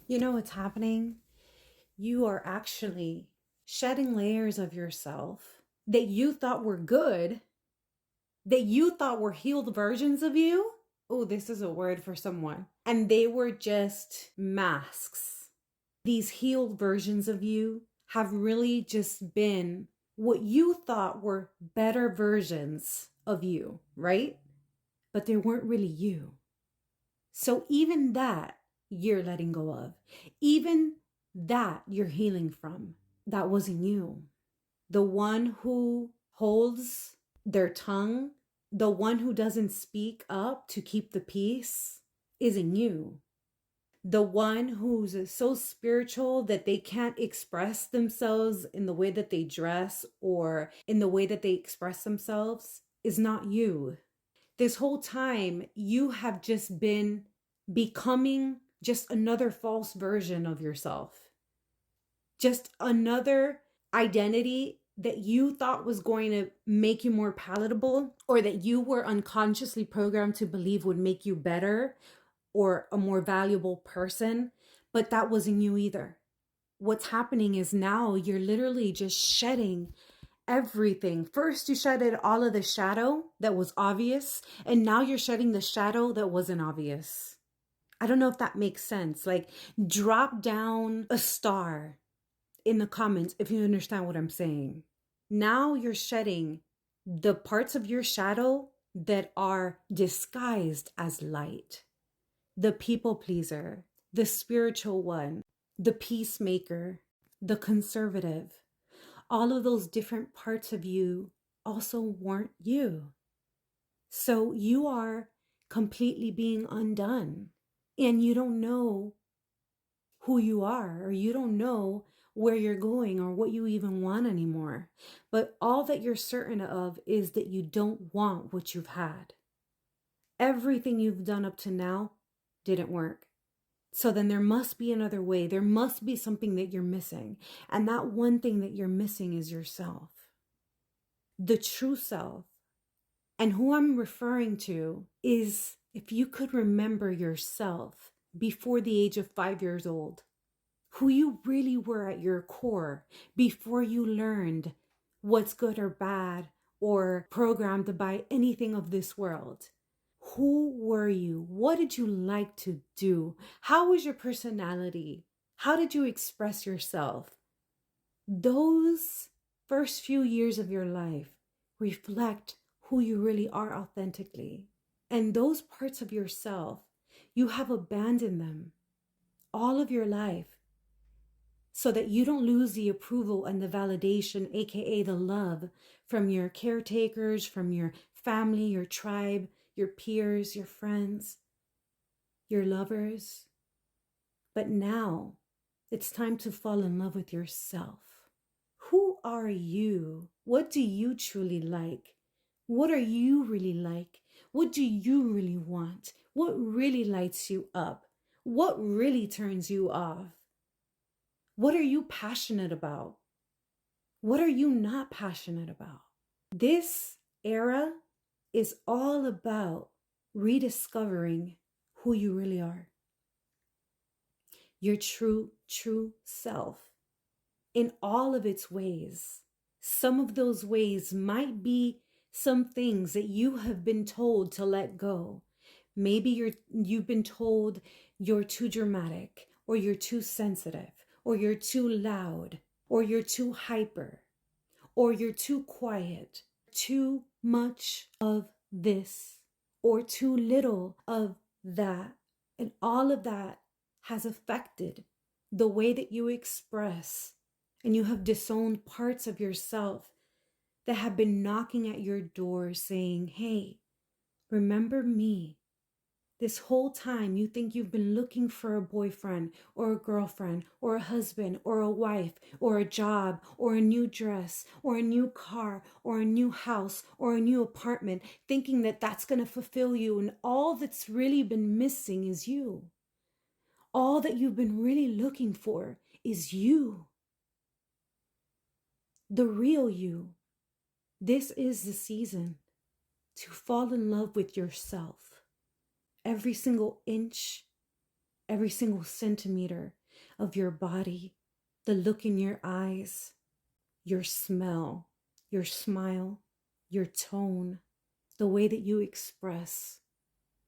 You know what's happening? You are actually shedding layers of yourself that you thought were good, that you thought were healed versions of you. Oh, this is a word for someone. And they were just masks. These healed versions of you have really just been what you thought were better versions of you, right? But they weren't really you. So even that you're letting go of. Even that you're healing from. That wasn't you. The one who holds their tongue, the one who doesn't speak up to keep the peace, isn't you. The one who's so spiritual that they can't express themselves in the way that they dress or in the way that they express themselves is not you. This whole time, you have just been becoming just another false version of yourself, just another identity that you thought was going to make you more palatable, or that you were unconsciously programmed to believe would make you better or a more valuable person. But that wasn't you either. What's happening is now you're literally just shedding everything. First, you shedded all of the shadow that was obvious, and now you're shedding the shadow that wasn't obvious. I don't know if that makes sense. Like, drop down a star in the comments if you understand what I'm saying. Now you're shedding the parts of your shadow that are disguised as light. The people pleaser, the spiritual one, the peacemaker, the conservative. All of those different parts of you also weren't you. So you are completely being undone, and you don't know who you are, or you don't know where you're going or what you even want anymore. But all that you're certain of is that you don't want what you've had. Everything you've done up to now didn't work. So then there must be another way. There must be something that you're missing. And that one thing that you're missing is yourself. The true self. And who I'm referring to is, if you could remember yourself before the age of 5 years old, who you really were at your core before you learned what's good or bad or programmed by anything of this world. Who were you? What did you like to do? How was your personality? How did you express yourself? Those first few years of your life reflect who you really are authentically. And those parts of yourself, you have abandoned them all of your life so that you don't lose the approval and the validation, aka the love, from your caretakers, from your family, your tribe, your peers, your friends, your lovers. But now it's time to fall in love with yourself. Who are you? What do you truly like? What are you really like? What do you really want? What really lights you up? What really turns you off? What are you passionate about? What are you not passionate about? This era is all about rediscovering who you really are. Your true self in all of its ways. Some of those ways might be some things that you have been told to let go. Maybe you've been told you're too dramatic, or you're too sensitive, or you're too loud, or you're too hyper, or you're too quiet, too much of this, or too little of that. And all of that has affected the way that you express, and you have disowned parts of yourself that have been knocking at your door saying, hey, remember me. This whole time you think you've been looking for a boyfriend or a girlfriend or a husband or a wife or a job or a new dress or a new car or a new house or a new apartment, thinking that that's going to fulfill you. And all that's really been missing is you. All that you've been really looking for is you. The real you. This is the season to fall in love with yourself. Every single inch every single centimeter of your body, the look in your eyes, your smell, your smile, your tone, the way that you express,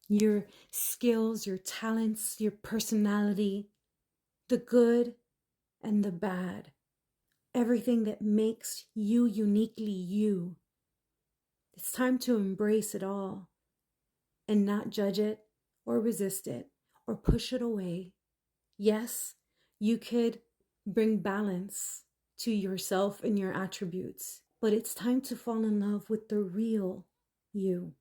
your skills, your talents, your personality, the good and the bad, everything that makes you uniquely you. It's time to embrace it all and not judge it or resist it or push it away. Yes, you could bring balance to yourself and your attributes, but it's time to fall in love with the real you.